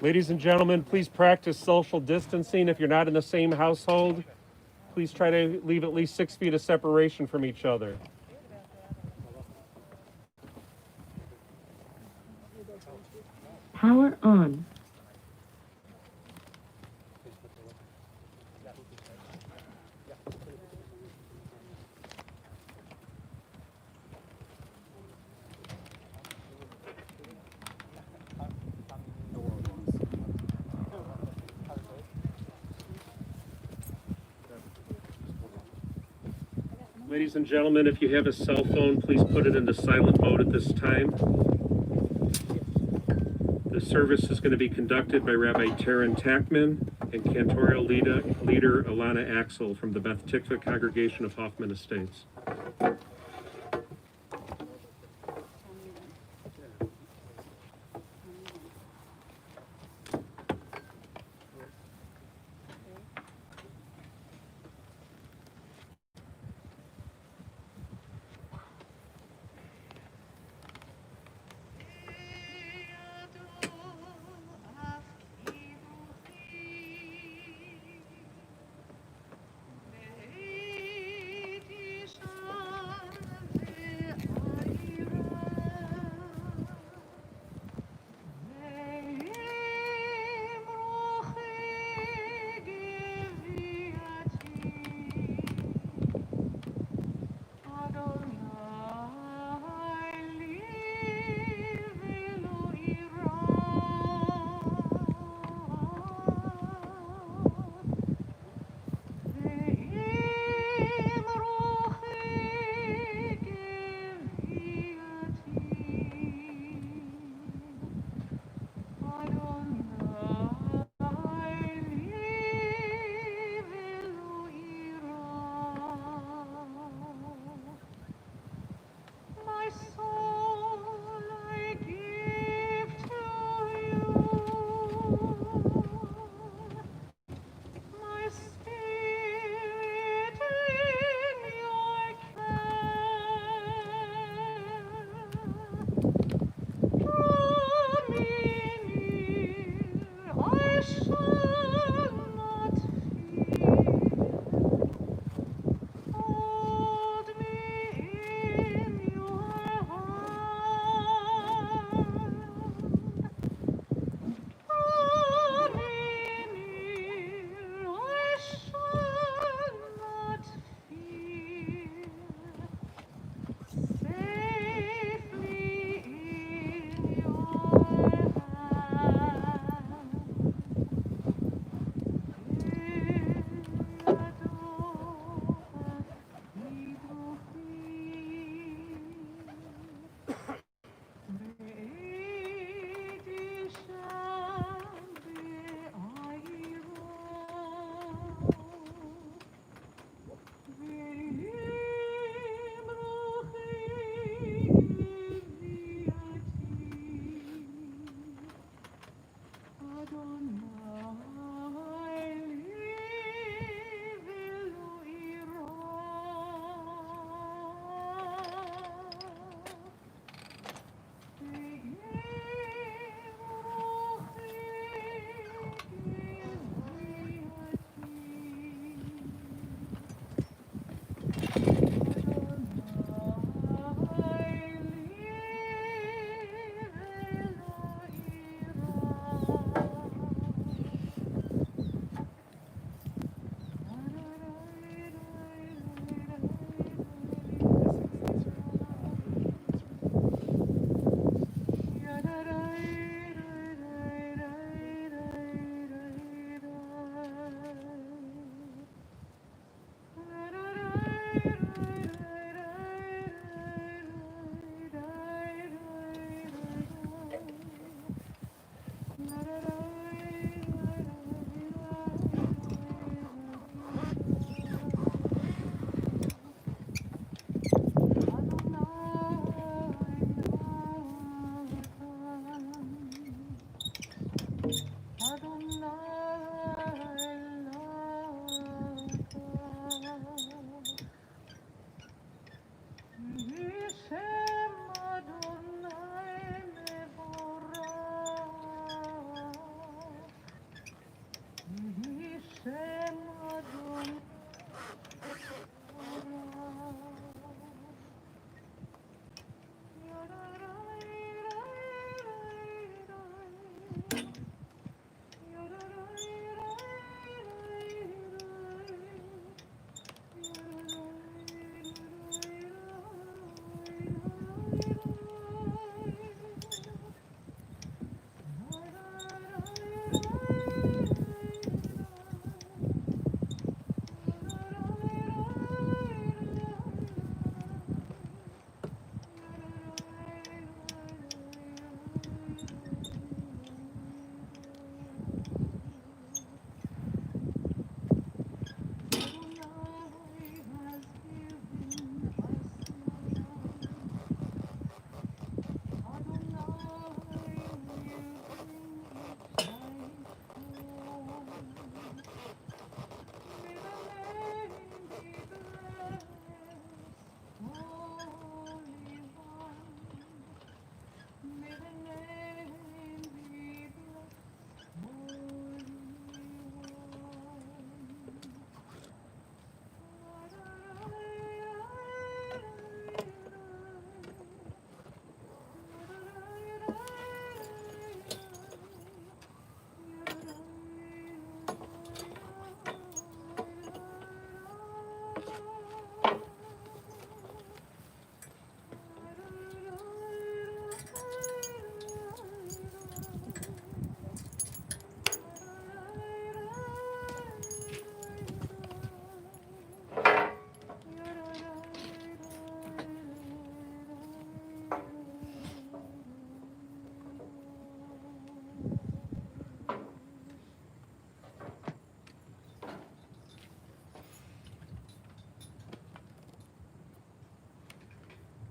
Ladies and gentlemen, please practice social distancing. If you're not in the same household, please try to leave at least 6 feet of separation from each other. Power on. Ladies and gentlemen, if you have a cell phone, please put it into silent mode at this time. The service is going to be conducted by Rabbi Taryn Tackman and cantorial leader Alana Axel from the Beth Tikva Congregation of Hoffman Estates.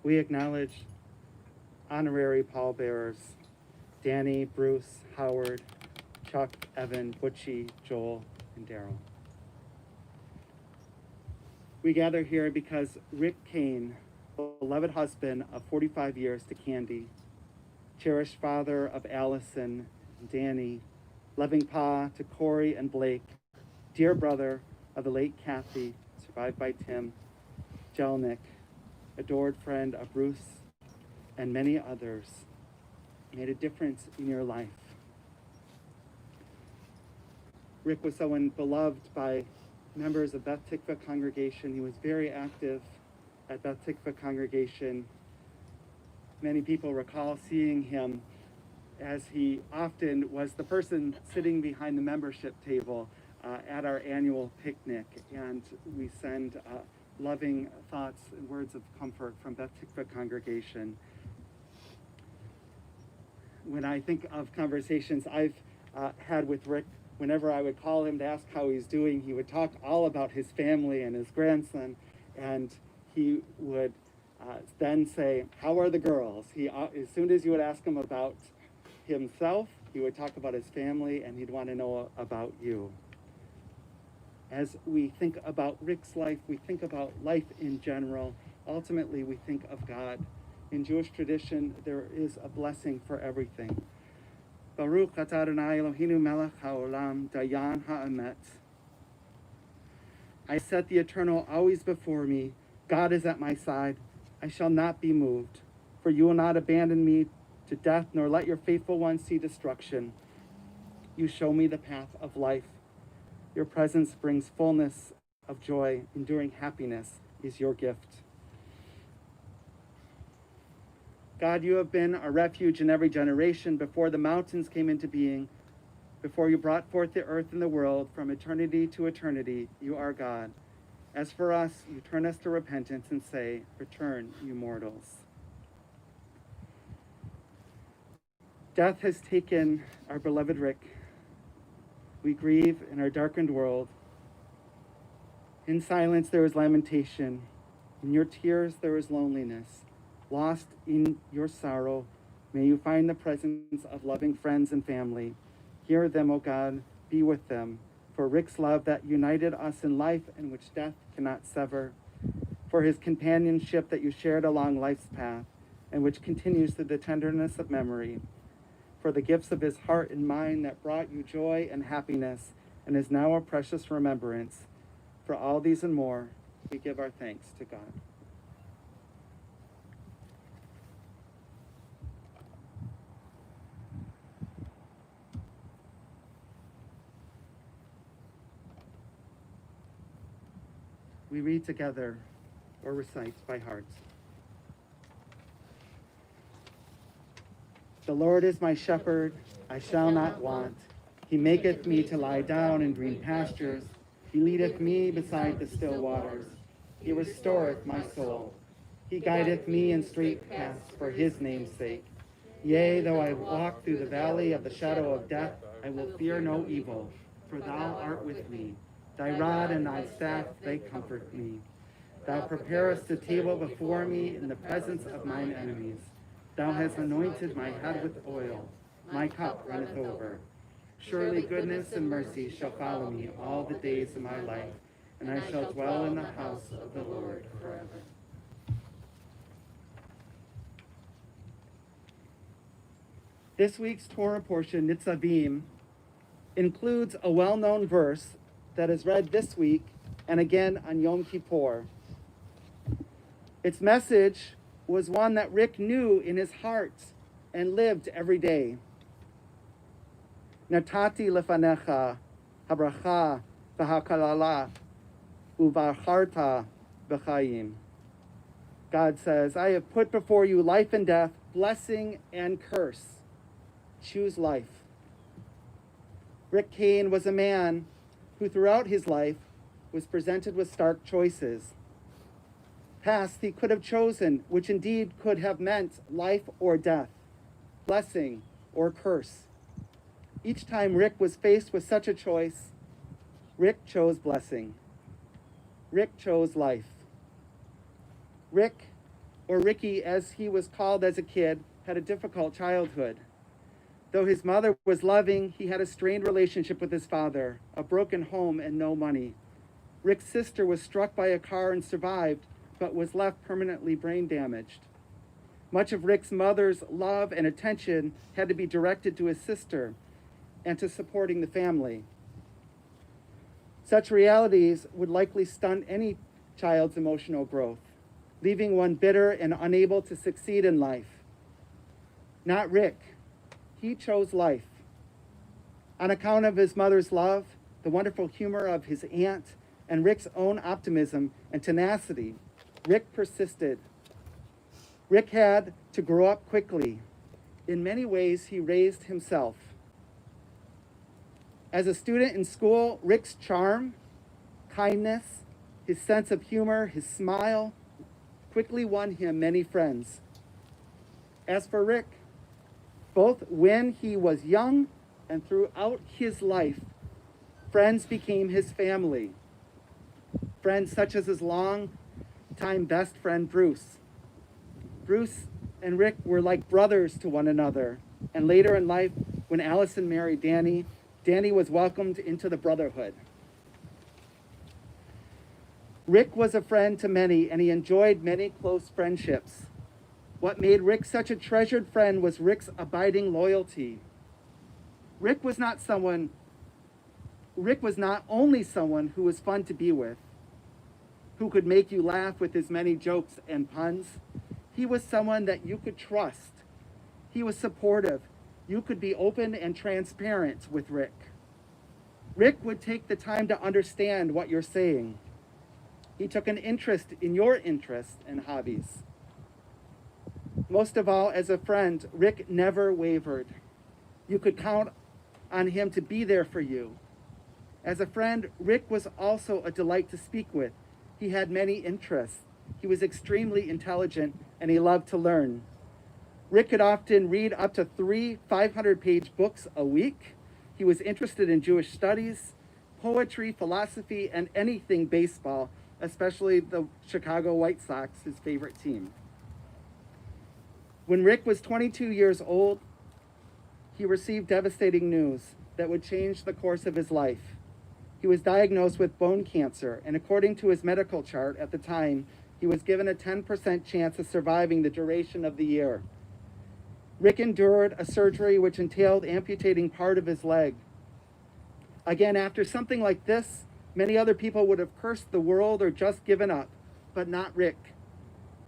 We acknowledge honorary pallbearers, Danny, Bruce, Howard, Chuck, Evan, Butchie, Joel, and Daryl. We gather here because Rick Kahen, beloved husband of 45 years to Candy, cherished father of Allison and Danny, loving pa to Corey and Blake, dear brother of the late Kathy, survived by Tim, Jelnick, adored friend of Bruce, and many others, made a difference in your life. Rick was someone beloved by members of Beth Tikva congregation. He was very active at Beth Tikva congregation. Many people recall seeing him as he often was the person sitting behind the membership table at our annual picnic, and we send loving thoughts and words of comfort from Beth Tikva congregation. When I think of conversations I've had with Rick, whenever I would call him to ask how he's doing, he would talk all about his family and his grandson, and he would then say, "How are the girls?" As soon as you would ask him about himself, he would talk about his family, and he'd want to know about you. As we think about Rick's life, we think about life in general. Ultimately, we think of God. In Jewish tradition, there is a blessing for everything. Baruch atah Adonai Eloheinu melech haolam dayan ha'emet. I set the eternal always before me. God is at my side. I shall not be moved. For you will not abandon me to death, nor let your faithful one see destruction. You show me the path of life. Your presence brings fullness of joy. Enduring happiness is your gift. God, you have been a refuge in every generation before the mountains came into being, before you brought forth the earth and the world. From eternity to eternity, you are God. As for us, you turn us to repentance and say, "Return, you mortals." Death has taken our beloved Rick. We grieve in our darkened world. In silence, there is lamentation. In your tears, there is loneliness. Lost in your sorrow, may you find the presence of loving friends and family. Hear them, O God, be with them. For Rick's love that united us in life and which death cannot sever. For his companionship that you shared along life's path and which continues through the tenderness of memory. For the gifts of his heart and mind that brought you joy and happiness and is now a precious remembrance. For all these and more, we give our thanks to God. We read together or recite by heart. The Lord is my shepherd, I shall not want. He maketh me to lie down in green pastures. He leadeth me beside the still waters. He restoreth my soul. He guideth me in straight paths for his name's sake. Yea, though I walk through the valley of the shadow of death, I will fear no evil, for thou art with me. Thy rod and thy staff, they comfort me. Thou preparest a table before me in the presence of mine enemies. Thou hast anointed my head with oil. My cup runneth over. Surely goodness and mercy shall follow me all the days of my life, and I shall dwell in the house of the Lord forever. This week's Torah portion, Nitzavim, includes a well-known verse that is read this week and again on Yom Kippur. Its message was one that Rick knew in his heart and lived every day. Natati lefanecha habracha v'hakalala uvarcharta b'chayim. God says, I have put before you life and death, blessing and curse. Choose life. Rick Kahen was a man who throughout his life was presented with stark choices. Past, he could have chosen, which indeed could have meant life or death, blessing or curse. Each time Rick was faced with such a choice, Rick chose blessing. Rick chose life. Rick or Ricky, as he was called as a kid, had a difficult childhood. Though his mother was loving, he had a strained relationship with his father, a broken home, and no money. Rick's sister was struck by a car and survived, but was left permanently brain damaged. Much of Rick's mother's love and attention had to be directed to his sister and to supporting the family. Such realities would likely stunt any child's emotional growth, leaving one bitter and unable to succeed in life. Not Rick. He chose life. On account of his mother's love, the wonderful humor of his aunt, and Rick's own optimism and tenacity, Rick persisted. Rick had to grow up quickly. In many ways, he raised himself. As a student in school, Rick's charm, kindness, his sense of humor, his smile, quickly won him many friends. As for Rick, both when he was young and throughout his life, friends became his family. Friends such as his long-time best friend, Bruce. Bruce and Rick were like brothers to one another. And later in life, when Allison married Danny, Danny was welcomed into the brotherhood. Rick was a friend to many, and he enjoyed many close friendships. What made Rick such a treasured friend was Rick's abiding loyalty. Rick was not only someone who was fun to be with, who could make you laugh with his many jokes and puns. He was someone that you could trust. He was supportive. You could be open and transparent with Rick. Rick would take the time to understand what you're saying. He took an interest in your interests and hobbies. Most of all, as a friend, Rick never wavered. You could count on him to be there for you. As a friend, Rick was also a delight to speak with. He had many interests. He was extremely intelligent, and he loved to learn. Rick could often read up to 3 500-page books a week. He was interested in Jewish studies, poetry, philosophy, and anything baseball, especially the Chicago White Sox, his favorite team. When Rick was 22 years old, he received devastating news that would change the course of his life. He was diagnosed with bone cancer, and according to his medical chart at the time, he was given a 10% chance of surviving the duration of the year. Rick endured a surgery which entailed amputating part of his leg. Again, after something like this, many other people would have cursed the world or just given up, but not Rick.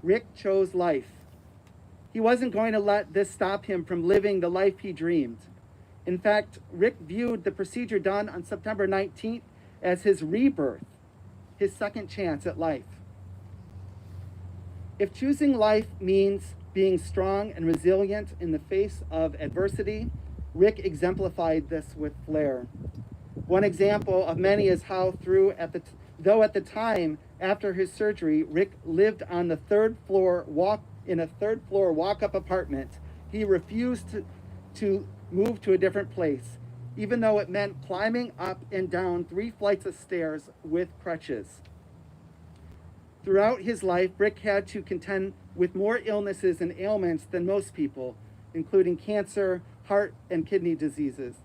Rick chose life. He wasn't going to let this stop him from living the life he dreamed. In fact, Rick viewed the procedure done on September 19th as his rebirth, his second chance at life. If choosing life means being strong and resilient in the face of adversity, Rick exemplified this with flair. One example of many is how though at the time after his surgery, Rick lived on the third floor walk-up apartment, he refused to move to a different place, even though it meant climbing up and down 3 flights of stairs with crutches. Throughout his life, Rick had to contend with more illnesses and ailments than most people, including cancer, heart, and kidney diseases.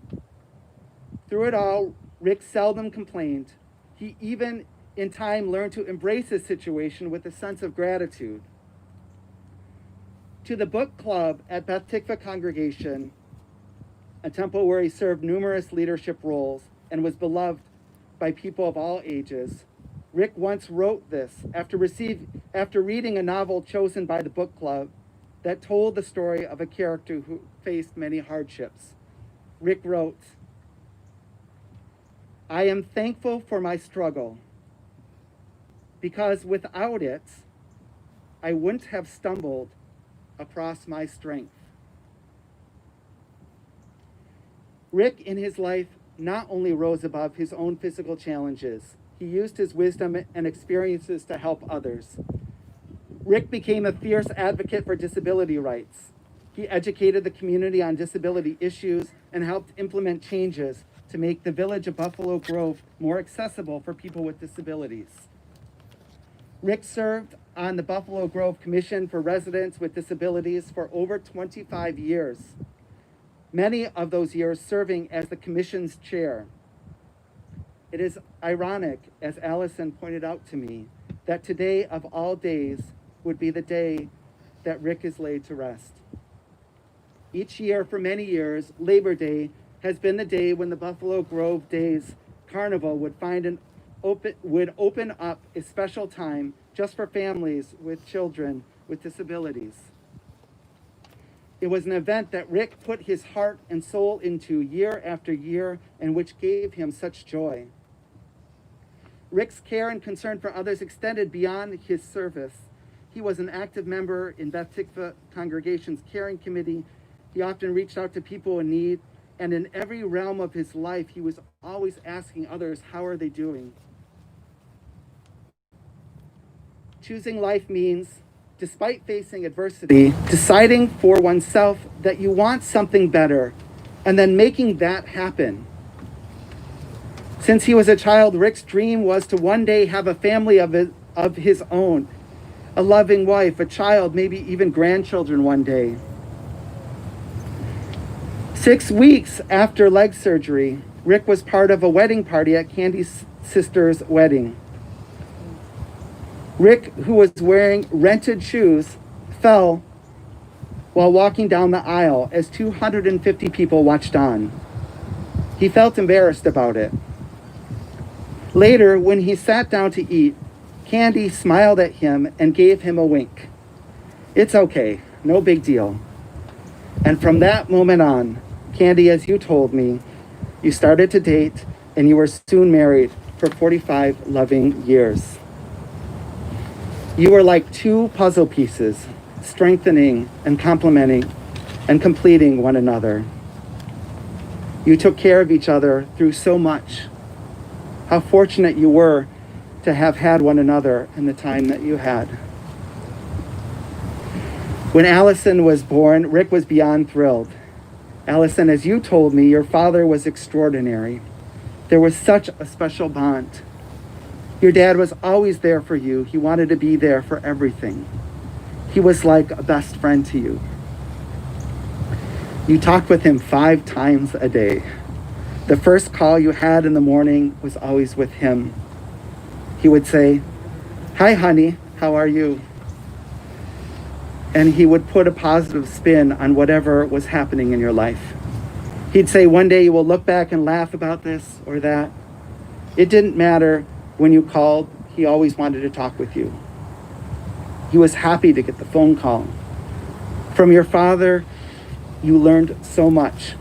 Through it all, Rick seldom complained. He even, in time, learned to embrace his situation with a sense of gratitude. To the book club at Beth Tikva Congregation, a temple where he served numerous leadership roles and was beloved by people of all ages, Rick once wrote this after reading a novel chosen by the book club that told the story of a character who faced many hardships. Rick wrote, "I am thankful for my struggle, because without it, I wouldn't have stumbled across my strength." Rick, in his life, not only rose above his own physical challenges, he used his wisdom and experiences to help others. Rick became a fierce advocate for disability rights. He educated the community on disability issues and helped implement changes to make the village of Buffalo Grove more accessible for people with disabilities. Rick served on the Buffalo Grove Commission for Residents with Disabilities for over 25 years, many of those years serving as the commission's chair. It is ironic, as Allison pointed out to me, that today of all days would be the day that Rick is laid to rest. Each year for many years, Labor Day has been the day when the Buffalo Grove Days Carnival would open up a special time just for families with children with disabilities. It was an event that Rick put his heart and soul into year after year, and which gave him such joy. Rick's care and concern for others extended beyond his service. He was an active member in Beth Tikva Congregation's Caring Committee. He often reached out to people in need, and in every realm of his life, he was always asking others, how are they doing? Choosing life means, despite facing adversity, deciding for oneself that you want something better, and then making that happen. Since he was a child, Rick's dream was to one day have a family of his own, a loving wife, a child, maybe even grandchildren one day. 6 weeks after leg surgery, Rick was part of a wedding party at Candy's sister's wedding. Rick, who was wearing rented shoes, fell while walking down the aisle as 250 people watched on. He felt embarrassed about it. Later, when he sat down to eat, Candy smiled at him and gave him a wink. It's okay, no big deal. And from that moment on, Candy, as you told me, you started to date and you were soon married for 45 loving years. You were like two puzzle pieces, strengthening and complementing and completing one another. You took care of each other through so much. How fortunate you were to have had one another in the time that you had. When Allison was born, Rick was beyond thrilled. Allison, as you told me, your father was extraordinary. There was such a special bond. Your dad was always there for you. He wanted to be there for everything. He was like a best friend to you. You talked with him 5 times a day. The first call you had in the morning was always with him. He would say, "Hi, honey, how are you?" And he would put a positive spin on whatever was happening in your life. He'd say, one day you will look back and laugh about this or that. It didn't matter when you called, he always wanted to talk with you. He was happy to get the phone call. From your father, you learned so much.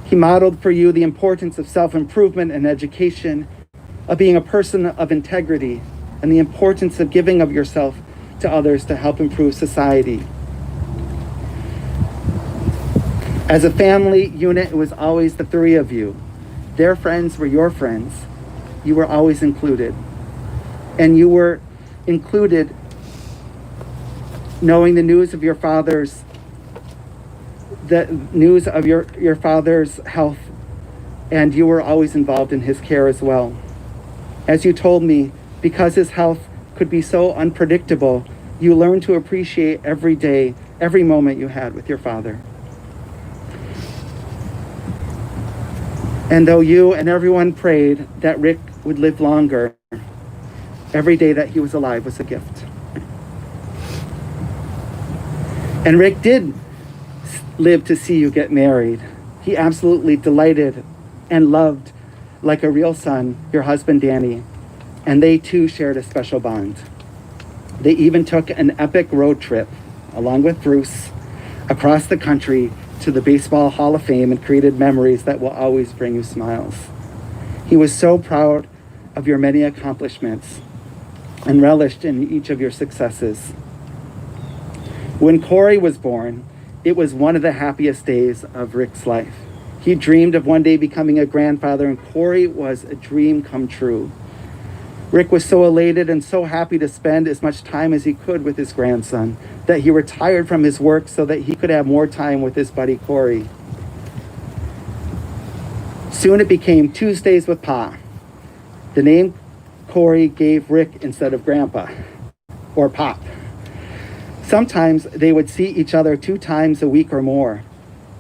He modeled for you the importance of self-improvement and education, of being a person of integrity, and the importance of giving of yourself to others to help improve society. As a family unit, it was always the 3 of you. Their friends were your friends. You were always included. And you were included knowing the news of your father's health, and you were always involved in his care as well. As you told me, because his health could be so unpredictable, you learned to appreciate every day, every moment you had with your father. And though you and everyone prayed that Rick would live longer, every day that he was alive was a gift. And Rick did live to see you get married. He absolutely delighted and loved, like a real son, your husband, Danny. And they too shared a special bond. They even took an epic road trip, along with Bruce, across the country to the Baseball Hall of Fame and created memories that will always bring you smiles. He was so proud of your many accomplishments and relished in each of your successes. When Corey was born, it was one of the happiest days of Rick's life. He dreamed of one day becoming a grandfather, and Corey was a dream come true. Rick was so elated and so happy to spend as much time as he could with his grandson that he retired from his work so that he could have more time with his buddy Corey. Soon it became Tuesdays with Pa. The name Corey gave Rick instead of Grandpa or Pop. Sometimes they would see each other 2 times a week or more.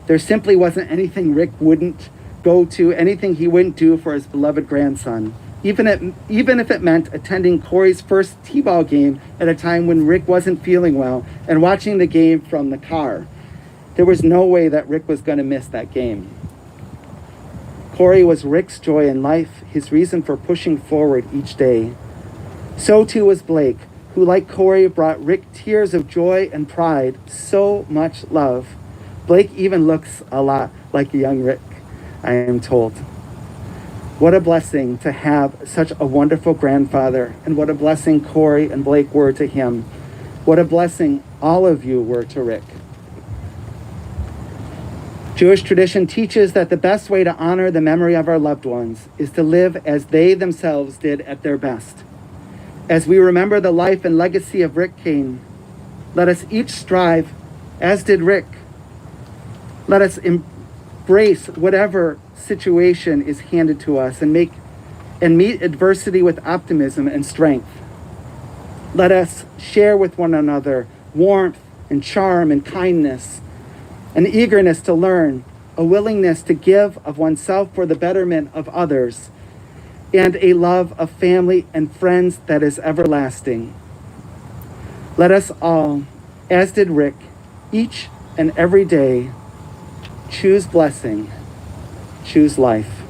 There simply wasn't anything Rick wouldn't go to, anything he wouldn't do for his beloved grandson, even if it meant attending Corey's first t-ball game at a time when Rick wasn't feeling well and watching the game from the car. There was no way that Rick was going to miss that game. Corey was Rick's joy in life, his reason for pushing forward each day. So too was Blake, who, like Corey, brought Rick tears of joy and pride, so much love. Blake even looks a lot like a young Rick, I am told. What a blessing to have such a wonderful grandfather, and what a blessing Corey and Blake were to him. What a blessing all of you were to Rick. Jewish tradition teaches that the best way to honor the memory of our loved ones is to live as they themselves did at their best. As we remember the life and legacy of Rick Kahen, let us each strive, as did Rick. Let us embrace whatever situation is handed to us and meet adversity with optimism and strength. Let us share with one another warmth and charm and kindness, an eagerness to learn, a willingness to give of oneself for the betterment of others, and a love of family and friends that is everlasting. Let us all, as did Rick, each and every day, choose blessing, choose life.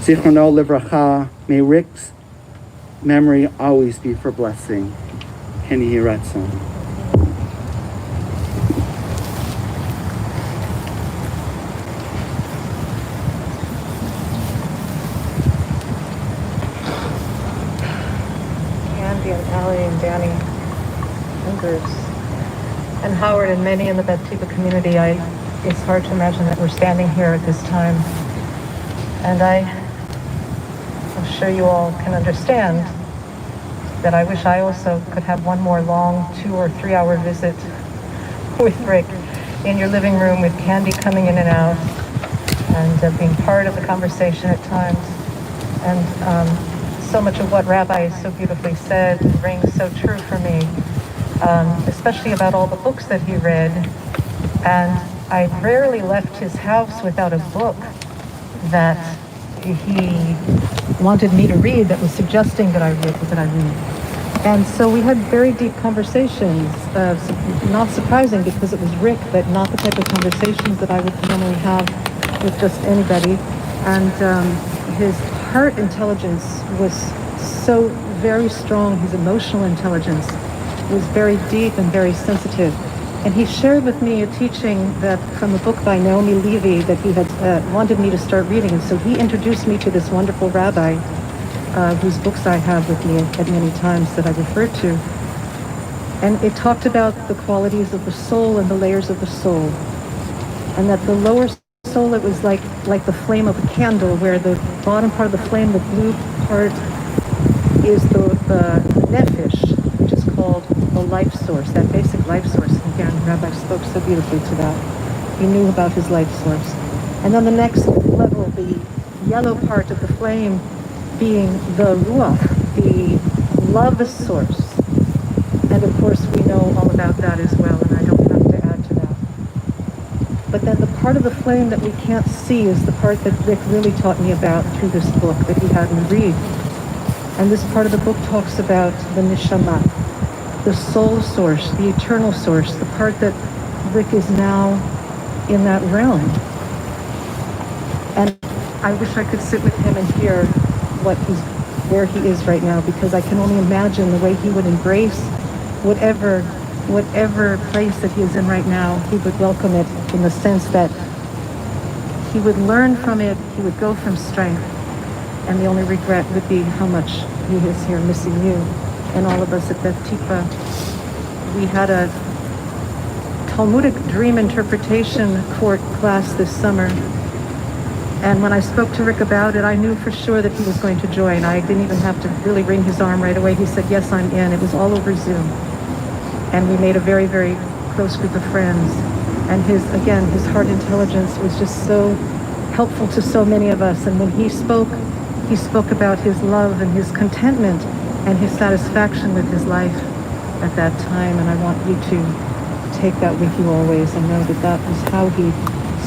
Zichrono livracha, may Rick's memory always be for blessing. Ken Yehi Ratzon. Andy and Allie and Danny and Bruce and Howard and many in the Beth Tikva community. It's hard to imagine that we're standing here at this time. And I'm sure you all can understand that I wish I also could have one more long 2 or 3 hour visit with Rick in your living room with candy coming in and out and being part of the conversation at times. And so much of what Rabbi so beautifully said rings so true for me, especially about all the books that he read. And I rarely left his house without a book that he wanted me to read, that was suggesting that I read. And so we had very deep conversations, not surprising because it was Rick, but not the type of conversations that I would normally have with just anybody. And his heart intelligence was so very strong. His emotional intelligence was very deep and very sensitive. And he shared with me a teaching that from a book by Naomi Levy that he had wanted me to start reading. And so he introduced me to this wonderful rabbi whose books I have with me at many times that I referred to. And it talked about the qualities of the soul and the layers of the soul. And that the lower soul, it was like the flame of a candle, where the bottom part of the flame, the blue part, is the nefesh, which is called the life source, that basic life source. And again, Rabbi spoke so beautifully to that. He knew about his life source. And then the next level, the yellow part of the flame, being the ruach, the love source. And of course we know all about that as well, and I don't have to add to that. But then the part of the flame that we can't see is the part that Rick really taught me about through this book that he had me read. And this part of the book talks about the neshama, the soul source, the eternal source, the part that Rick is now in that realm. And I wish I could sit with him and hear where he is right now, because I can only imagine the way he would embrace whatever place that he is in right now. He would welcome it in the sense that he would learn from it, he would go from strength, and the only regret would be how much he is here missing you and all of us at Beth Tikva. We had a Talmudic dream interpretation court class this summer. And when I spoke to Rick about it, I knew for sure that he was going to join. I didn't even have to really wring his arm right away. He said, yes, I'm in. It was all over Zoom. And we made a very, very close group of friends. And his heart intelligence was just so helpful to so many of us. And when he spoke about his love and his contentment and his satisfaction with his life. at that time, and I want you to take that with you always and know that that was how he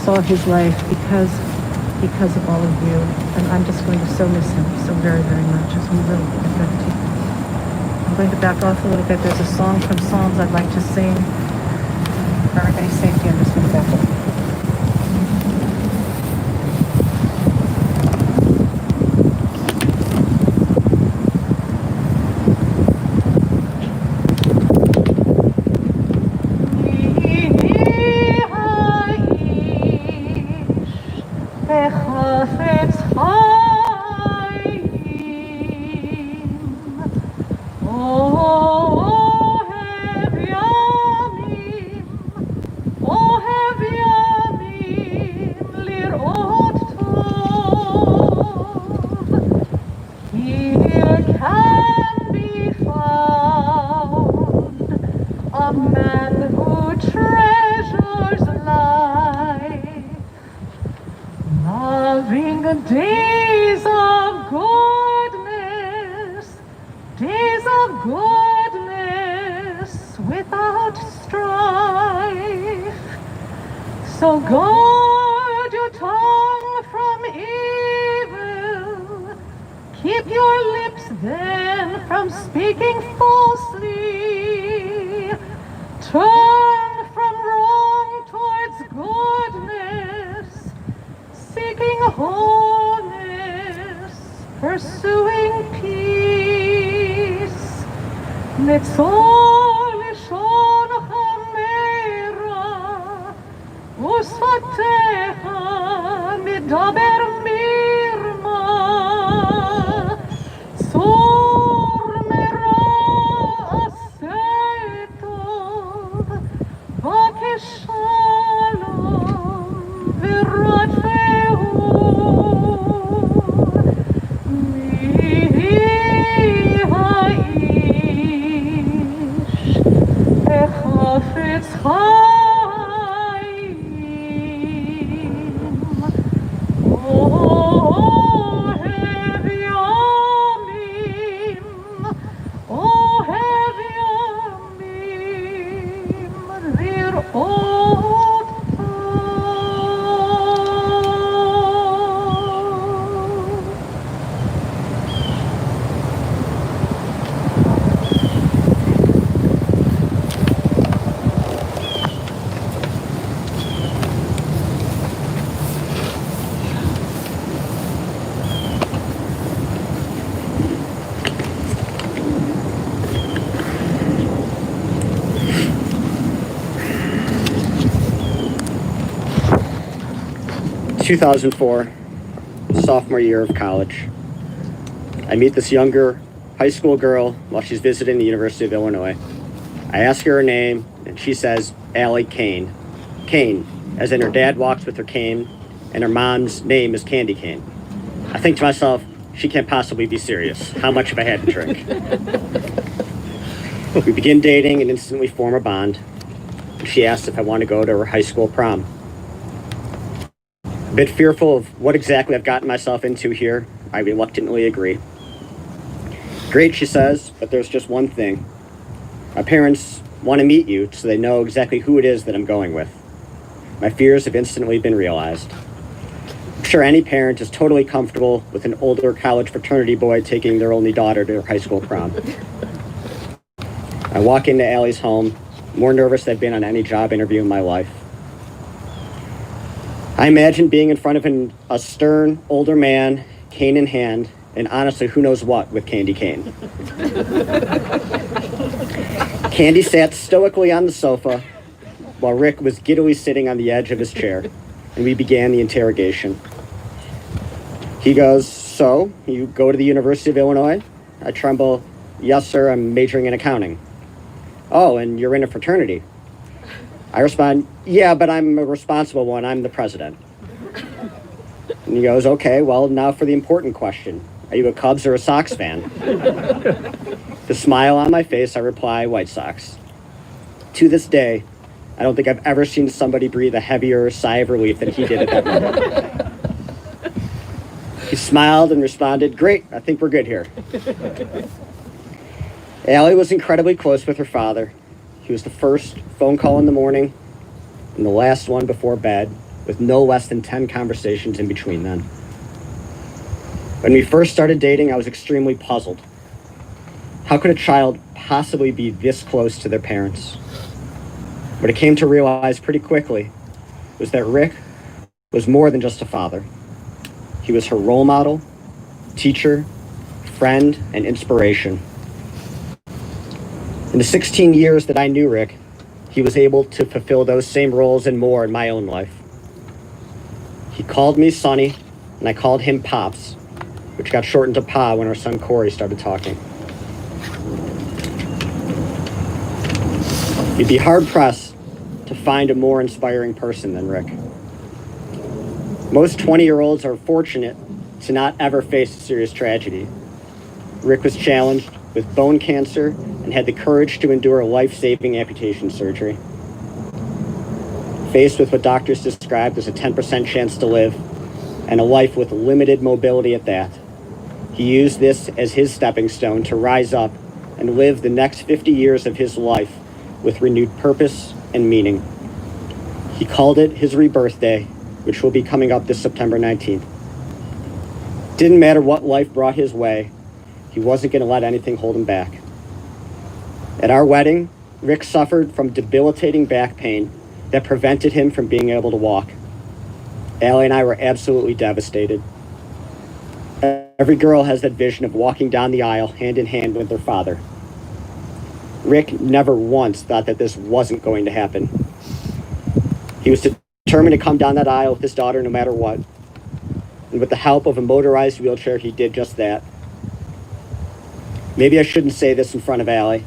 saw his life because of all of you. And I'm just going to so miss him so very, very much as we will get back to you. I'm going to back off a little bit. There's a song from Psalms I'd like to sing. For everybody's safety, I'm just going to back up. So guard your tongue from evil. Keep your lips then from speaking falsely. Turn from wrong towards goodness. Seeking wholeness. Pursuing peace. Netzor lishon chamera. Usfatecha midaber mirma, tzur mera asetov, vakeshalom v'radfehu, mi ha'ish echafetz ...2004, sophomore year of college. I meet this younger high school girl while she's visiting the University of Illinois. I ask her name, and she says, Allie Kahen. Kahen, as in her dad walks with her cane, and her mom's name is Candy Cane. I think to myself, she can't possibly be serious. How much have I had to drink? We begin dating and instantly form a bond. She asks if I want to go to her high school prom. A bit fearful of what exactly I've gotten myself into here, I reluctantly agree. Great, she says, but there's just one thing. My parents want to meet you so they know exactly who it is that I'm going with. My fears have instantly been realized. I'm sure any parent is totally comfortable with an older college fraternity boy taking their only daughter to their high school prom. I walk into Allie's home, more nervous than I've been on any job interview in my life. I imagine being in front of a stern, older man, cane in hand, and honestly, who knows what with Candy Cane. Candy sat stoically on the sofa, while Rick was giddily sitting on the edge of his chair, and we began the interrogation. He goes, "So, you go to the University of Illinois?" I tremble, "Yes, sir, I'm majoring in accounting." "Oh, and you're in a fraternity?" I respond, "Yeah, but I'm a responsible one. I'm the president." And he goes, "Okay, well, now for the important question. Are you a Cubs or a Sox fan?" The smile on my face, I reply, "White Sox." To this day, I don't think I've ever seen somebody breathe a heavier sigh of relief than he did at that moment. He smiled and responded, "Great, I think we're good here." Allie was incredibly close with her father. He was the first phone call in the morning and the last one before bed, with no less than 10 conversations in between them. When we first started dating, I was extremely puzzled. How could a child possibly be this close to their parents? What I came to realize pretty quickly was that Rick was more than just a father. He was her role model, teacher, friend, and inspiration. In the 16 years that I knew Rick, he was able to fulfill those same roles and more in my own life. He called me Sonny, and I called him Pops, which got shortened to Pa when our son Corey started talking. You'd be hard-pressed to find a more inspiring person than Rick. Most 20-year-olds are fortunate to not ever face a serious tragedy. Rick was challenged with bone cancer and had the courage to endure a life-saving amputation surgery. Faced with what doctors described as a 10% chance to live and a life with limited mobility at that, he used this as his stepping stone to rise up and live the next 50 years of his life with renewed purpose and meaning. He called it his rebirth day, which will be coming up this September 19th. Didn't matter what life brought his way, he wasn't going to let anything hold him back. At our wedding, Rick suffered from debilitating back pain that prevented him from being able to walk. Allie and I were absolutely devastated. Every girl has that vision of walking down the aisle hand in hand with their father. Rick never once thought that this wasn't going to happen. He was determined to come down that aisle with his daughter no matter what. And with the help of a motorized wheelchair, he did just that. Maybe I shouldn't say this in front of Allie,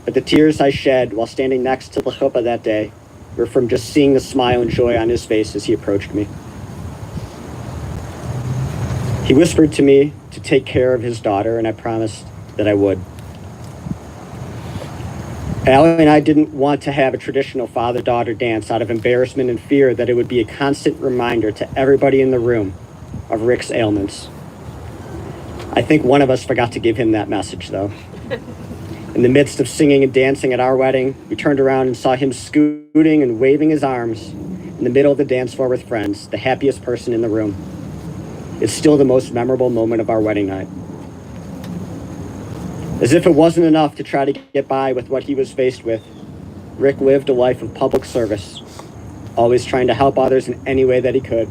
but the tears I shed while standing next to the chuppah that day were from just seeing the smile and joy on his face as he approached me. He whispered to me to take care of his daughter, and I promised that I would. Allie and I didn't want to have a traditional father-daughter dance out of embarrassment and fear that it would be a constant reminder to everybody in the room of Rick's ailments. I think one of us forgot to give him that message, though. In the midst of singing and dancing at our wedding, we turned around and saw him scooting and waving his arms in the middle of the dance floor with friends, the happiest person in the room. It's still the most memorable moment of our wedding night. As if it wasn't enough to try to get by with what he was faced with, Rick lived a life of public service, always trying to help others in any way that he could.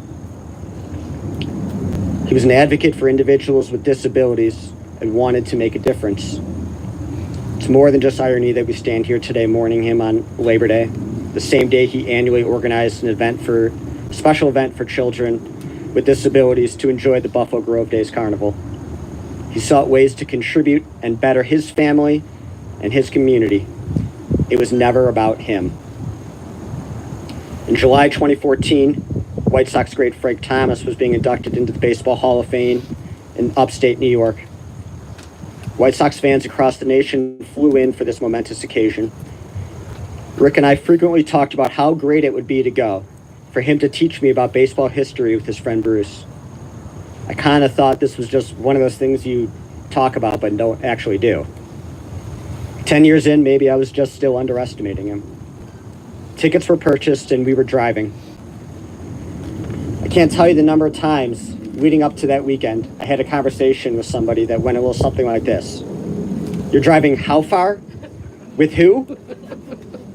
He was an advocate for individuals with disabilities and wanted to make a difference. It's more than just irony that we stand here today mourning him on Labor Day, the same day he annually organized a special event for children with disabilities to enjoy the Buffalo Grove Days Carnival. He sought ways to contribute and better his family and his community. It was never about him. In July 2014, White Sox great Frank Thomas was being inducted into the Baseball Hall of Fame in upstate New York. White Sox fans across the nation flew in for this momentous occasion. Rick and I frequently talked about how great it would be to go, for him to teach me about baseball history with his friend Bruce. I kind of thought this was just one of those things you talk about but don't actually do. 10 years in, maybe I was just still underestimating him. Tickets were purchased and we were driving. I can't tell you the number of times leading up to that weekend, I had a conversation with somebody that went a little something like this. You're driving how far? With who?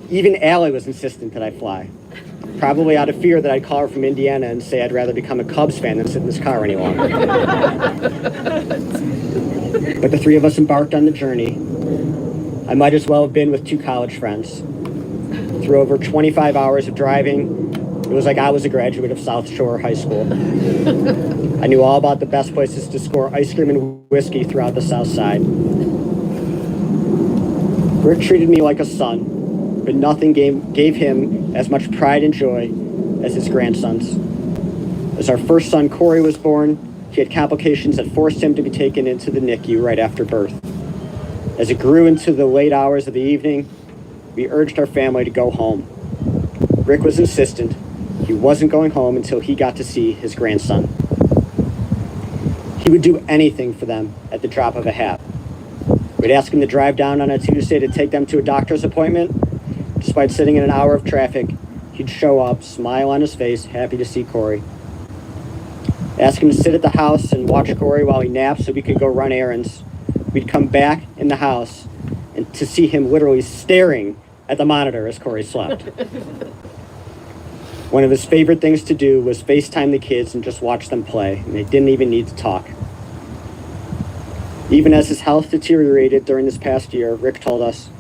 Even Allie was insistent that I fly. Probably out of fear that I'd call her from Indiana and say I'd rather become a Cubs fan than sit in this car any longer. But the three of us embarked on the journey. I might as well have been with two college friends. Through over 25 hours of driving, it was like I was a graduate of South Shore High School. I knew all about the best places to score ice cream and whiskey throughout the South Side. Rick treated me like a son, but nothing gave him as much pride and joy as his grandsons. As our first son, Corey, was born, he had complications that forced him to be taken into the NICU right after birth. As it grew into the late hours of the evening, we urged our family to go home. Rick was insistent. He wasn't going home until he got to see his grandson. He would do anything for them at the drop of a hat. We'd ask him to drive down on a Tuesday to take them to a doctor's appointment. Despite sitting in an hour of traffic, he'd show up, smile on his face, happy to see Corey. Ask him to sit at the house and watch Corey while he naps so we could go run errands. We'd come back in the house and to see him literally staring at the monitor as Corey slept. One of his favorite things to do was FaceTime the kids and just watch them play, and they didn't even need to talk. Even as his health deteriorated during this past year, Rick told us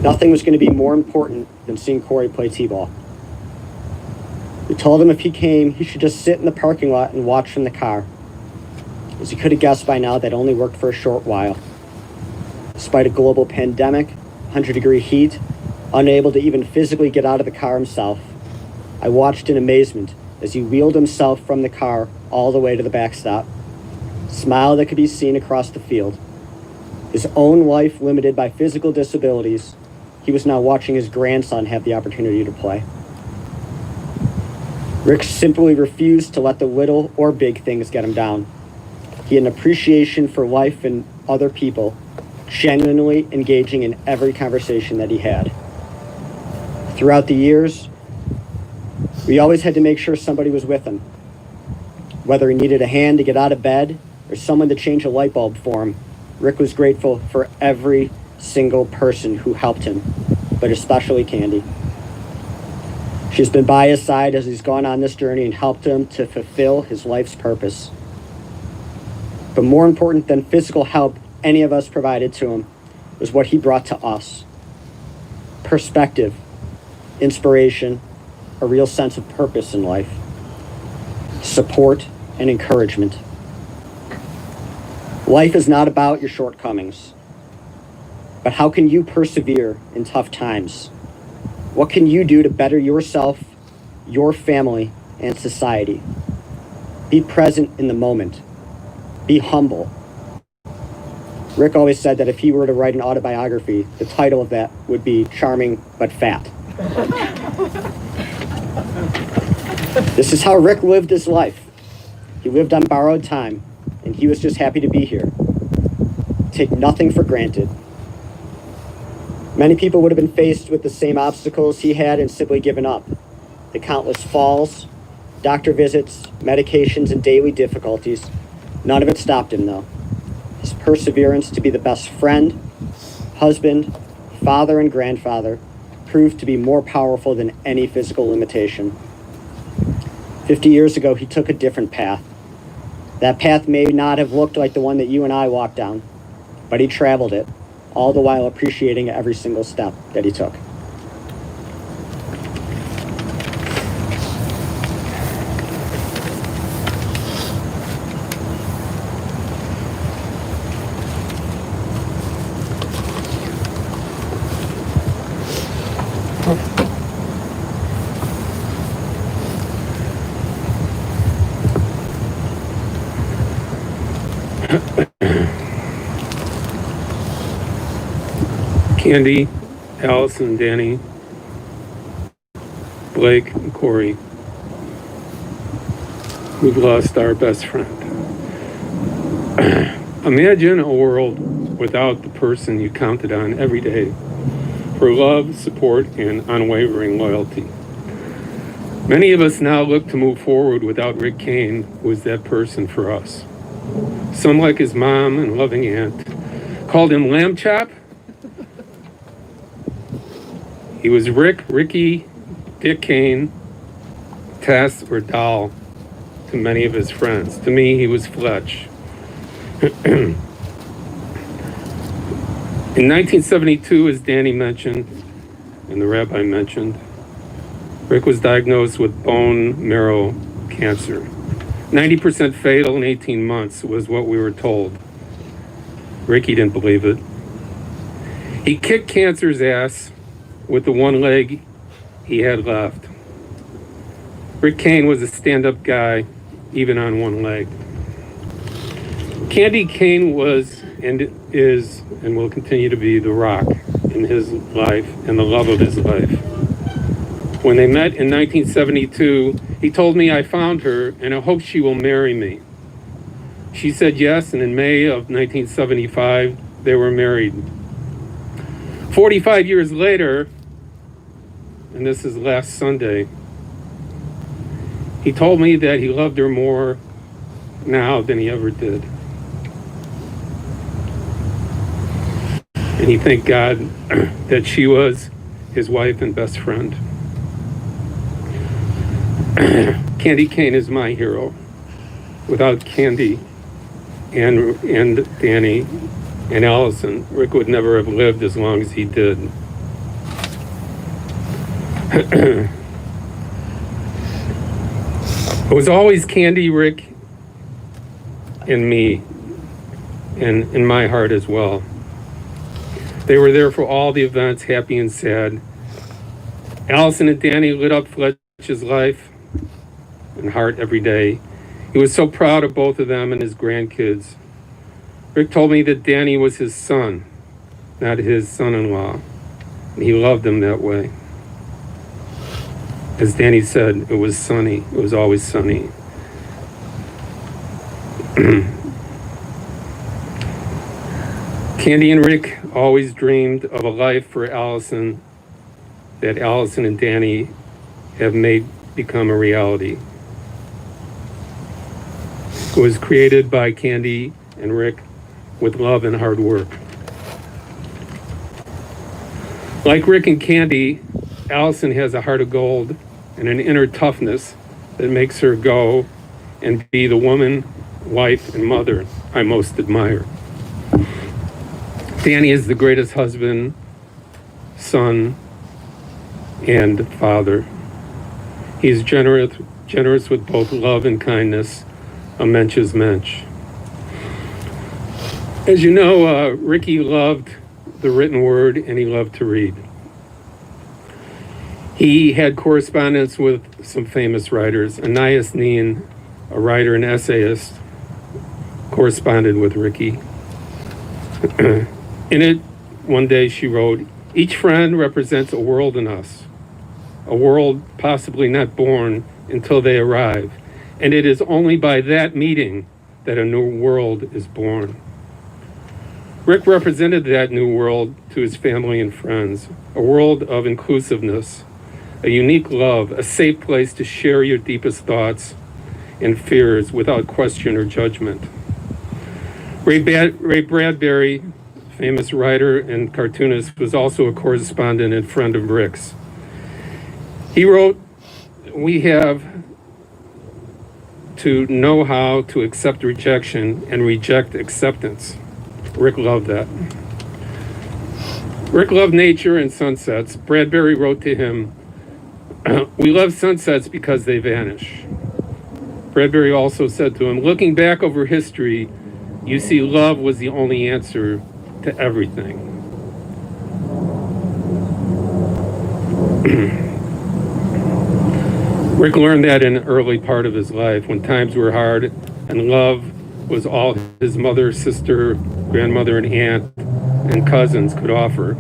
nothing was going to be more important than seeing Corey play t-ball. We told him if he came, he should just sit in the parking lot and watch from the car. As you could have guessed by now, that only worked for a short while. Despite a global pandemic, 100-degree heat, unable to even physically get out of the car himself, I watched in amazement as he wheeled himself from the car all the way to the backstop. Smile that could be seen across the field. His own life limited by physical disabilities, he was now watching his grandson have the opportunity to play. Rick simply refused to let the little or big things get him down. He had an appreciation for life and other people, genuinely engaging in every conversation that he had. Throughout the years, we always had to make sure somebody was with him. Whether he needed a hand to get out of bed or someone to change a light bulb for him, Rick was grateful for every single person who helped him, but especially Candy. She's been by his side as he's gone on this journey and helped him to fulfill his life's purpose. But more important than physical help any of us provided to him was what he brought to us. Perspective, inspiration, a real sense of purpose in life, support, and encouragement. Life is not about your shortcomings, but how can you persevere in tough times? What can you do to better yourself, your family, and society? Be present in the moment. Be humble. Rick always said that if he were to write an autobiography, the title of that would be Charming but Fat. This is how Rick lived his life. He lived on borrowed time, and he was just happy to be here. Take nothing for granted. Many people would have been faced with the same obstacles he had and simply given up. The countless falls, doctor visits, medications, and daily difficulties. None of it stopped him, though. His perseverance to be the best friend, husband, father, and grandfather proved to be more powerful than any physical limitation. 50 years ago, he took a different path. That path may not have looked like the one that you and I walked down, but he traveled it, all the while appreciating every single step that he took. Candy, Allison, Danny, Blake, and Corey. We've lost our best friend. Imagine a world without the person you counted on every day for love, support, and unwavering loyalty. Many of us now look to move forward without Rick Kahen, who was that person for us. Some, like his mom and loving aunt, called him Lamb Chop. He was Ricky, Dick Kahen, Tess, or Doll to many of his friends. To me, he was Fletch. In 1972, as Danny mentioned, and the rabbi mentioned, Rick was diagnosed with bone marrow cancer. 90% fatal in 18 months was what we were told. Ricky didn't believe it. He kicked cancer's ass with the one leg he had left. Rick Kahen was a stand-up guy, even on one leg. Candy Kahen was and is and will continue to be the rock in his life and the love of his life. When they met in 1972, he told me, "I found her and I hope she will marry me." She said yes, and in May of 1975, they were married. 45 years later, and this is last Sunday, he told me that he loved her more now than he ever did. And he thanked God that she was his wife and best friend. Candy Kahen is my hero. Without Candy and Danny and Allison, Rick would never have lived as long as he did. It was always Candy, Rick, and me, and in my heart as well. They were there for all the events, happy and sad. Allison and Danny lit up Fletch's life and heart every day. He was so proud of both of them and his grandkids. Rick told me that Danny was his son, not his son-in-law, and he loved him that way. As Danny said, it was sunny. It was always sunny. Candy and Rick always dreamed of a life for Allison that Allison and Danny have made become a reality. It was created by Candy and Rick with love and hard work. Like Rick and Candy, Allison has a heart of gold and an inner toughness that makes her go and be the woman, wife, and mother I most admire. Danny is the greatest husband, son, and father. He's generous with both love and kindness, a mensch is mensch. As you know, Ricky loved the written word and he loved to read. He had correspondence with some famous writers. Anais Nin, a writer and essayist, corresponded with Ricky. In it, one day she wrote, "Each friend represents a world in us, a world possibly not born until they arrive, and it is only by that meeting that a new world is born." Rick represented that new world to his family and friends, a world of inclusiveness, a unique love, a safe place to share your deepest thoughts and fears without question or judgment. Ray Bradbury, famous writer and cartoonist, was also a correspondent and friend of Rick's. He wrote, "We have to know how to accept rejection and reject acceptance." Rick loved that. Rick loved nature and sunsets. Bradbury wrote to him, "We love sunsets because they vanish." Bradbury also said to him, "Looking back over history, you see love was the only answer to everything." Rick learned that in an early part of his life when times were hard and love was all his mother, sister, grandmother, and aunt and cousins could offer.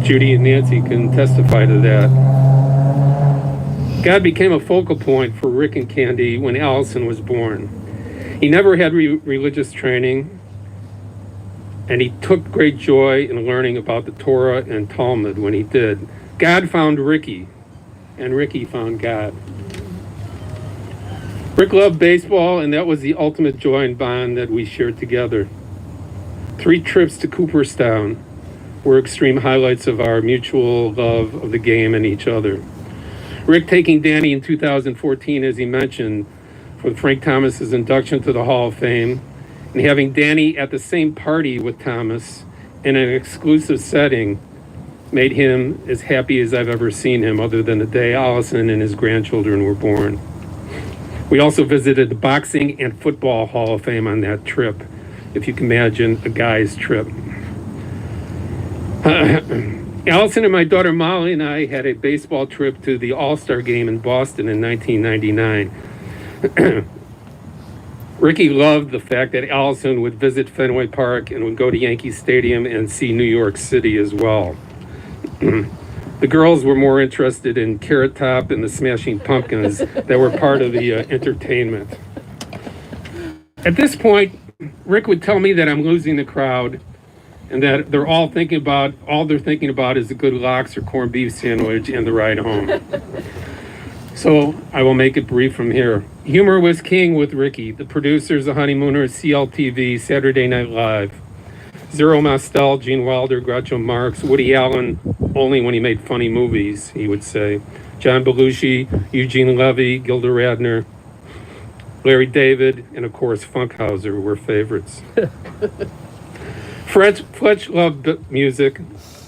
Judy and Nancy can testify to that. God became a focal point for Rick and Candy when Allison was born. He never had religious training, and he took great joy in learning about the Torah and Talmud when he did. God found Ricky, and Ricky found God. Rick loved baseball, and that was the ultimate joy and bond that we shared together. 3 trips to Cooperstown were extreme highlights of our mutual love of the game and each other. Rick taking Danny in 2014, as he mentioned, for Frank Thomas's induction to the Hall of Fame, and having Danny at the same party with Thomas in an exclusive setting made him as happy as I've ever seen him, other than the day Allison and his grandchildren were born. We also visited the Boxing and Football Hall of Fame on that trip, if you can imagine a guy's trip. Allison and my daughter Molly and I had a baseball trip to the All-Star game in Boston in 1999. Ricky loved the fact that Allison would visit Fenway Park and would go to Yankee Stadium and see New York City as well. The girls were more interested in Carrot Top and the Smashing Pumpkins that were part of the entertainment. At this point, Rick would tell me that I'm losing the crowd and that all they're thinking about is a good lox or corned beef sandwich and the ride home. So I will make it brief from here. Humor was king with Ricky. The producers, the Honeymooners, CLTV, Saturday Night Live. Zero Mostel, Gene Wilder, Groucho Marx, Woody Allen, only when he made funny movies, he would say. John Belushi, Eugene Levy, Gilda Radner, Larry David, and of course Funkhauser were favorites. Fletch loved music.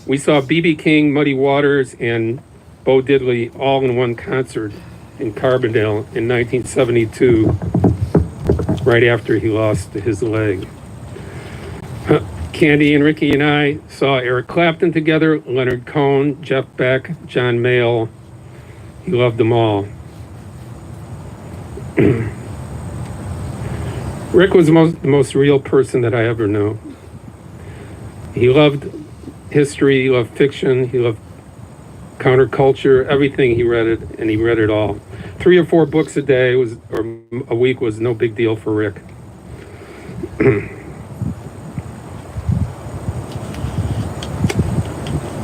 We saw B.B. King, Muddy Waters, and Bo Diddley all in one concert in Carbondale in 1972, right after he lost his leg. Candy and Ricky and I saw Eric Clapton together, Leonard Cohen, Jeff Beck, John Mayall. He loved them all. Rick was the most real person that I ever knew. He loved history, he loved fiction, he loved counterculture, everything he read it, and he read it all. 3 or 4 books a day or a week was no big deal for Rick.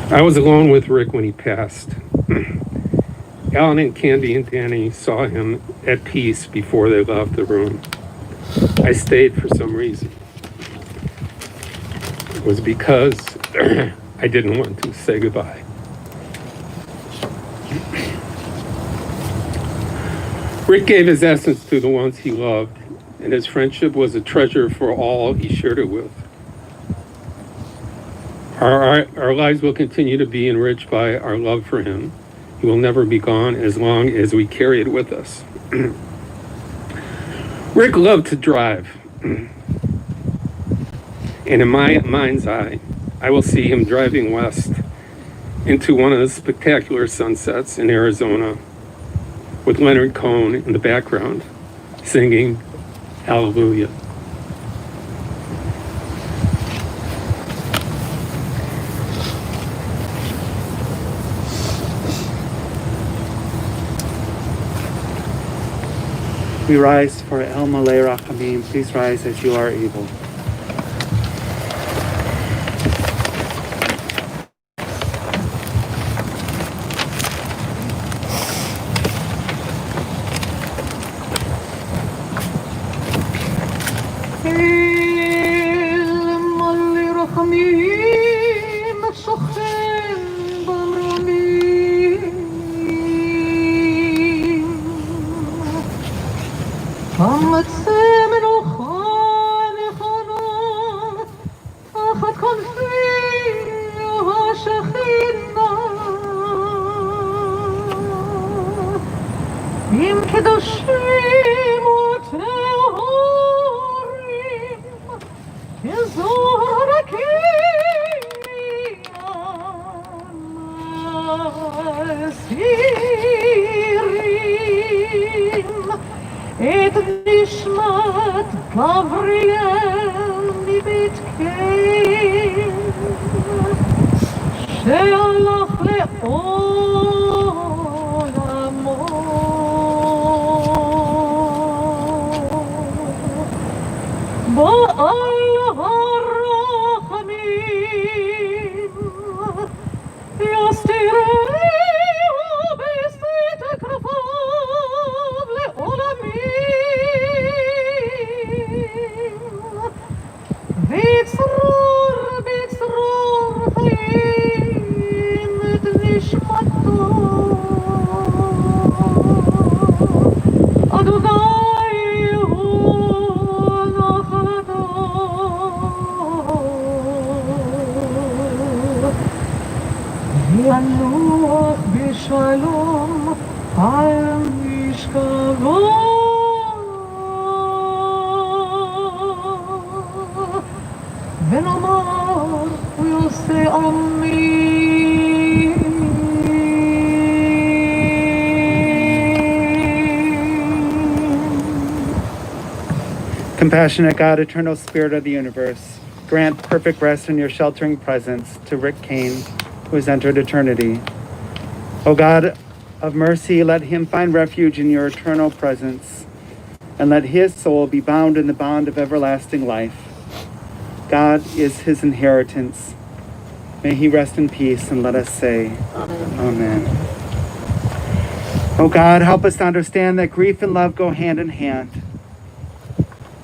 I was alone with Rick when he passed. Alan and Candy and Danny saw him at peace before they left the room. I stayed for some reason. It was because I didn't want to say goodbye. Rick gave his essence to the ones he loved, and his friendship was a treasure for all he shared it with. Our lives will continue to be enriched by our love for him. He will never be gone as long as we carry it with us. Rick loved to drive. And in my mind's eye, I will see him driving west into one of the spectacular sunsets in Arizona with Leonard Cohen in the background singing Hallelujah. We rise for El Malay Rachamim. Please rise as you are able. Compassionate God, eternal Spirit of the universe, grant perfect rest in your sheltering presence to Rick Kane, who has entered eternity. O God of mercy, let him find refuge in your eternal presence. and let his soul be bound in the bond of everlasting life. God is his inheritance. May he rest in peace, and let us say, Amen. Oh God, help us to understand that grief and love go hand in hand,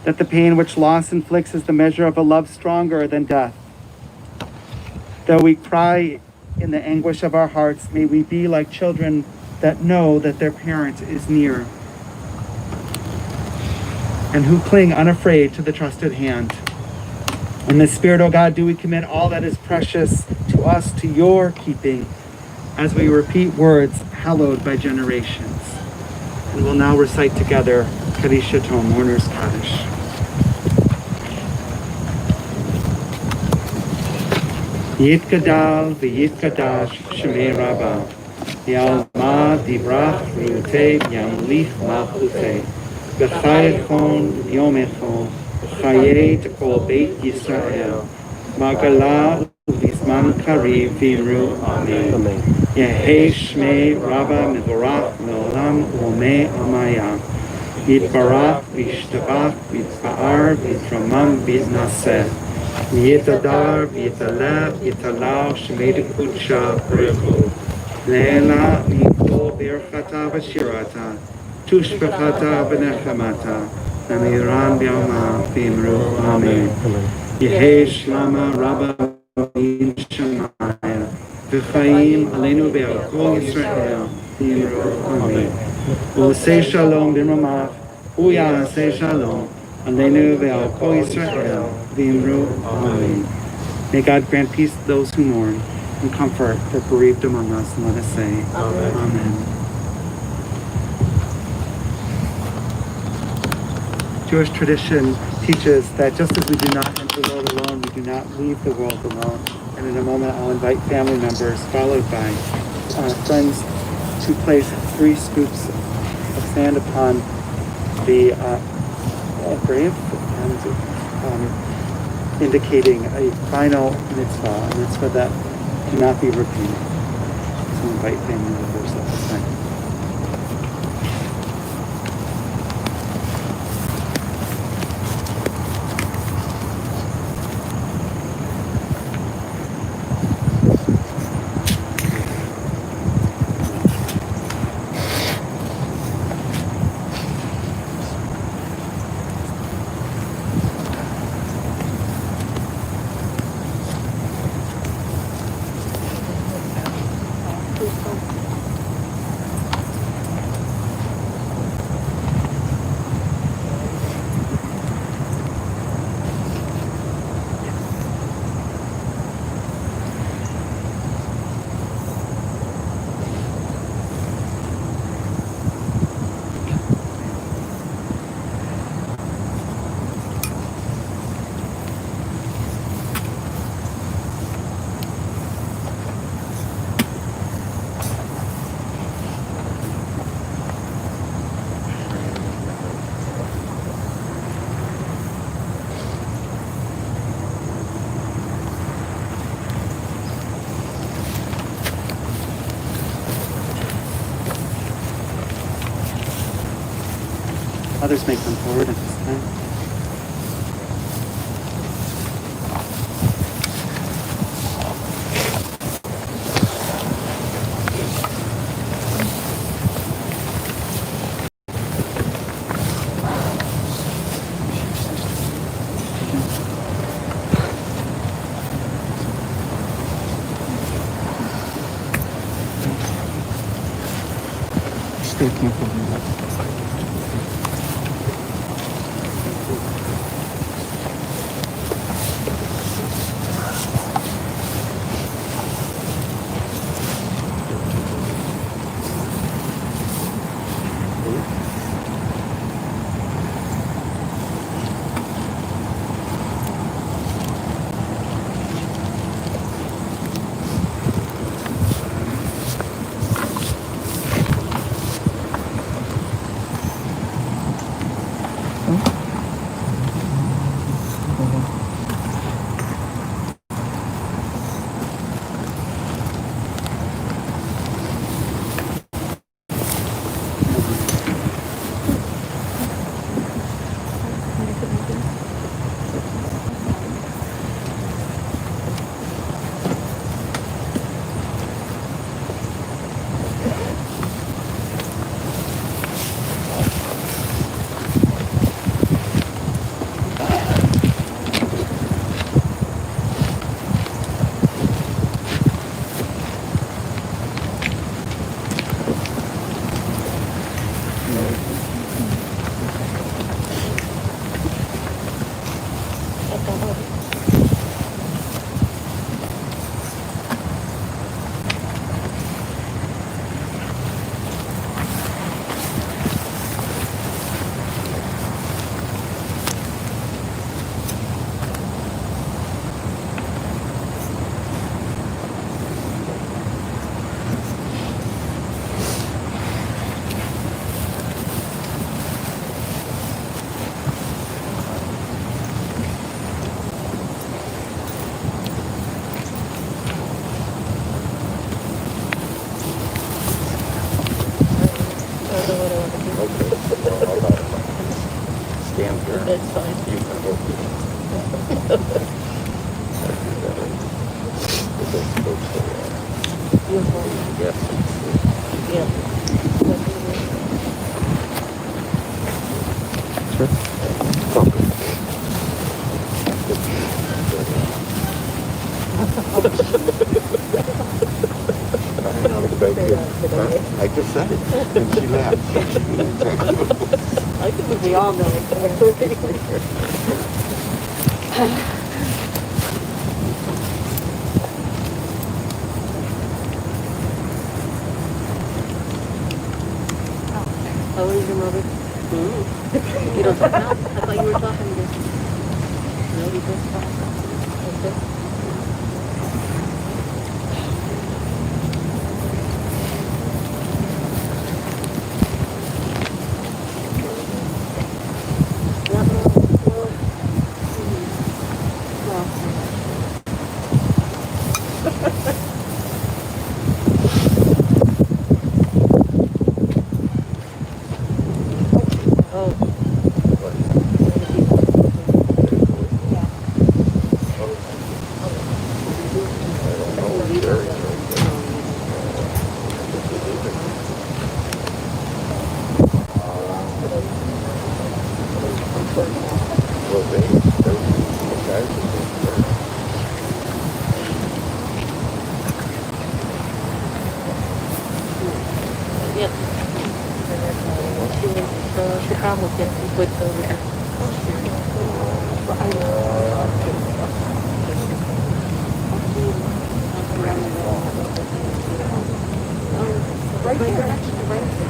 that the pain which loss inflicts is the measure of a love stronger than death. Though we cry in the anguish of our hearts, may we be like children that know that their parent is near and who cling unafraid to the trusted hand. In the Spirit, O God, do we commit all that is precious to us to your keeping as we repeat words hallowed by generations. And we'll now recite together Kaddish Yatom, Mourner's Kaddish. Yitkadal v'yitkadash shemei Rabbah Yalma dibrach riutei yamlich malchutei B'chayechon yomecho B'chayei tekol Beit Yisrael Magala u'bizman kariv v'imru Amen. Yehei shmei Rabbah mevorach me'olam u'omei amaya Yitbarach v'yishtabach v'yitpa'ar v'yitramam v'yitnaseh Yitadar, Yitala, Yitalau, Shemeda Kucha, Brechu. Leela, Mikol, Birchata, Vashirata, Tushbachata, Benechamata, Namiran, Biama, Bimru, Amen. Yehesh, Lama, Rabba, Bin Shemaya, V'chaim, Aleinu, Be'al, Kol Yisrael, Bimru, Amen. U'aseh Shalom, Bimramach, U'yaseh Shalom, Aleinu, Be'al, Kol Yisrael, V'imru, Amen. May God grant peace to those who mourn and comfort the bereaved among us, and let us say, Amen. Amen. Jewish tradition teaches that just as we do not enter the world alone, we do not leave the world alone. And in a moment, I'll invite family members, followed by friends, to place 3 scoops of sand upon the grave, and indicating a final mitzvah that cannot be repeated. So invite family members at this time. Others may come forward at this time. Stay careful. Stand here. That's fine. You can go. Yes. Yeah. I just said it, and she laughed. I think we all know it. How is your mother? You don't talk now? I thought you were talking to this. No, you just talk. Okay. Chicago gets with the right here, actually, right here.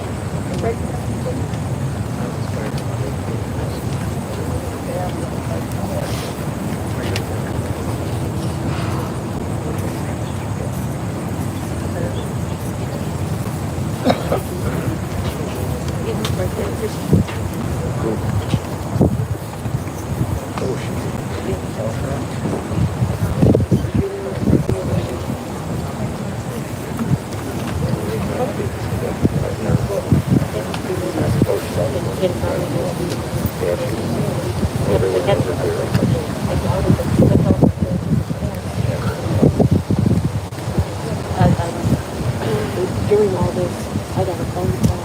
During all this, I got a phone call.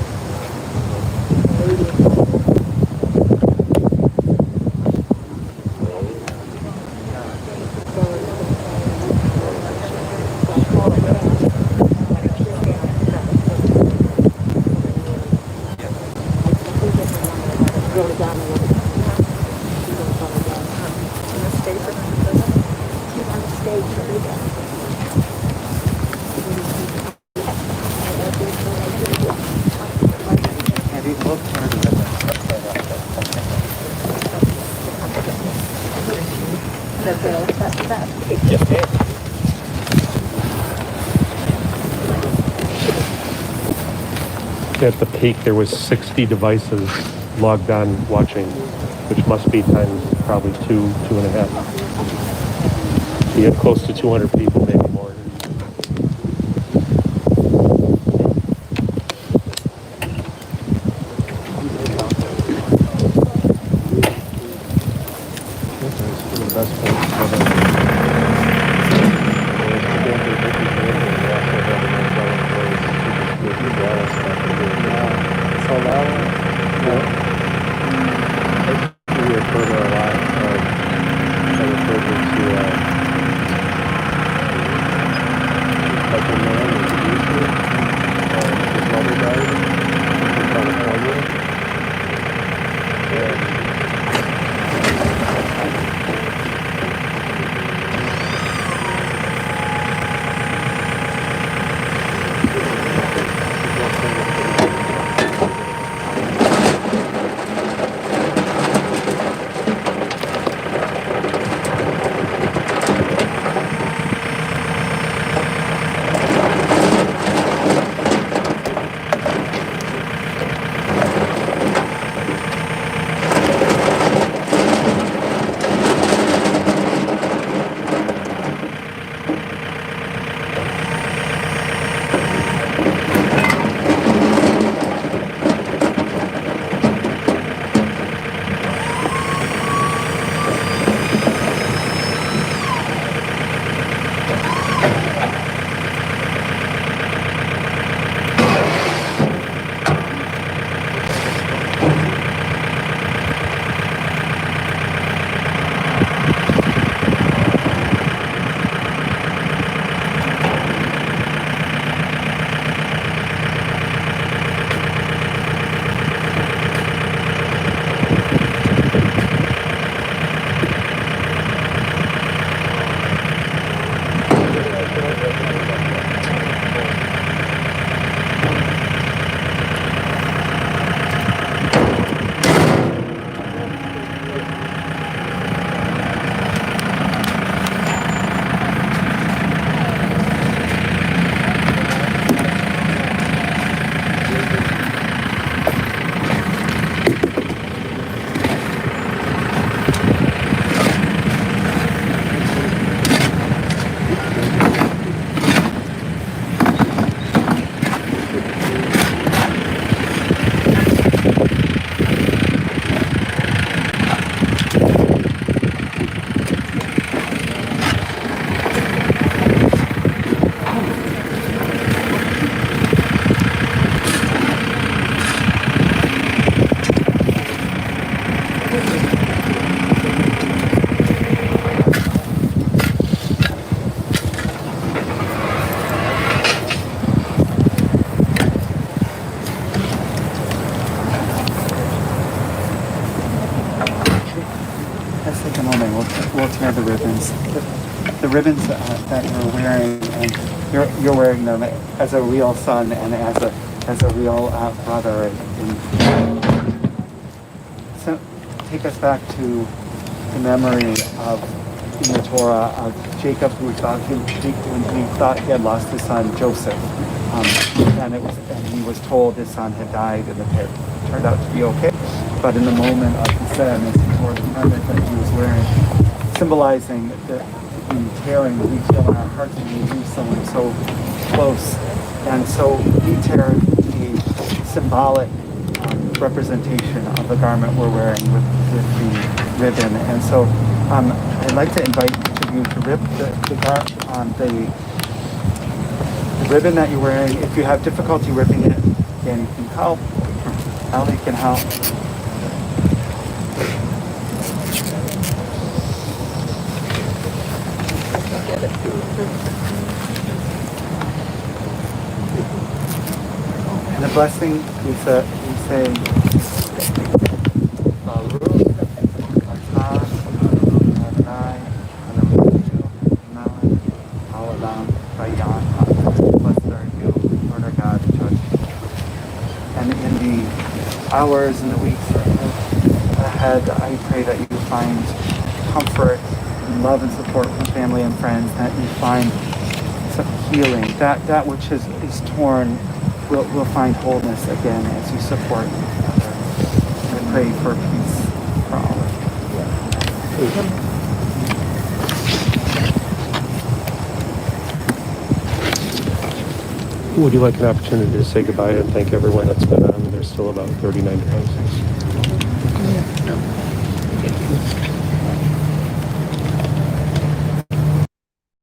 At the peak, there was 60 devices logged on watching, which must be times probably 2.5. You had close to 200 people, maybe more. ribbons. The ribbons that you're wearing, and you're wearing them as a real son and as a real brother. And so take us back to the memory of in the Torah of Jacob, when he thought he had lost his son Joseph, and he was told his son had died in the pit. It turned out to be okay, but in the moment of the sin, as he wore the garment that he was wearing, symbolizing the tearing we feel in our hearts when we lose someone so close, and so we tear the symbolic representation of the garment we're wearing with the ribbon. And so I'd like to invite each of you to rip the ribbon that you're wearing. If you have difficulty ripping it, again, you can help. Ali can help. And the blessing we say, Baruch atah Adonai Eloheinu melech haolam vayah. Blessed are you, Lord our God, judge. And in the hours and the weeks ahead, I pray that you find comfort and love and support from family and friends, that you find some healing, that which is torn will find wholeness again as you support each other. I pray for peace for all of you. Would you like an opportunity to say goodbye and thank everyone that's been on? There's still about 39 devices.